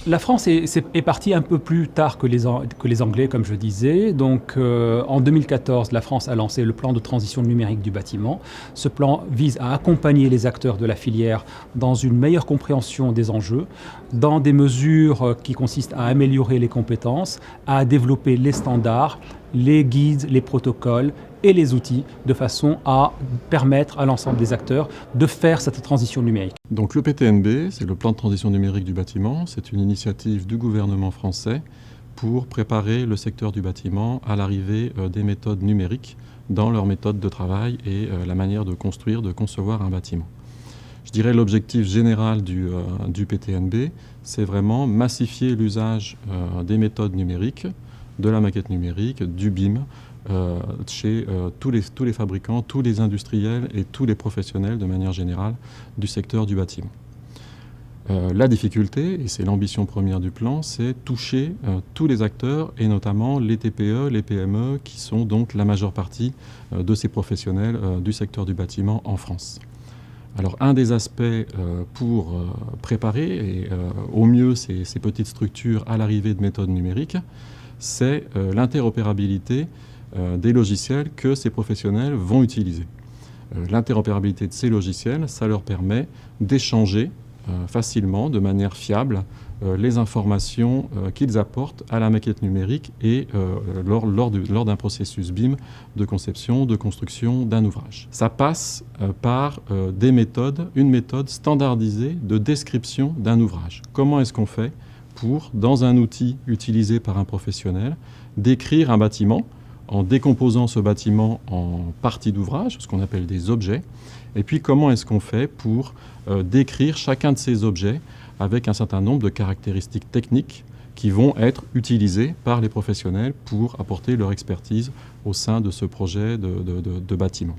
La France est partie un peu plus tard que les Anglais, comme je disais. Donc, en 2014, la France a lancé le plan de transition numérique du bâtiment. Ce plan vise à accompagner les acteurs de la filière dans une meilleure compréhension des enjeux, dans des mesures qui consistent à améliorer les compétences, à développer les standards, les guides, les protocoles et les outils, de façon à permettre à l'ensemble des acteurs de faire cette transition numérique. Donc le PTNB, c'est le plan de transition numérique du bâtiment, c'est une initiative du gouvernement français pour préparer le secteur du bâtiment à l'arrivée des méthodes numériques dans leur méthode de travail et la manière de construire, de concevoir un bâtiment. Je dirais l'objectif général du PTNB, c'est vraiment massifier l'usage des méthodes numériques, de la maquette numérique, du BIM, chez tous les fabricants, tous les industriels et tous les professionnels de manière générale du secteur du bâtiment. La difficulté, et c'est l'ambition première du plan, c'est toucher tous les acteurs et notamment les TPE, les PME qui sont donc la majeure partie de ces professionnels du secteur du bâtiment en France. Alors un des aspects pour préparer au mieux ces petites structures à l'arrivée de méthodes numériques, c'est l'interopérabilité des logiciels que ces professionnels vont utiliser. L'interopérabilité de ces logiciels, ça leur permet d'échanger facilement, de manière fiable, les informations qu'ils apportent à la maquette numérique et lors d'un processus BIM de conception, de construction d'un ouvrage. Ça passe par une méthode standardisée de description d'un ouvrage. Comment est-ce qu'on fait pour, dans un outil utilisé par un professionnel, décrire un bâtiment en décomposant ce bâtiment en parties d'ouvrage, ce qu'on appelle des objets, et puis comment est-ce qu'on fait pour décrire chacun de ces objets avec un certain nombre de caractéristiques techniques qui vont être utilisées par les professionnels pour apporter leur expertise au sein de ce projet de bâtiment.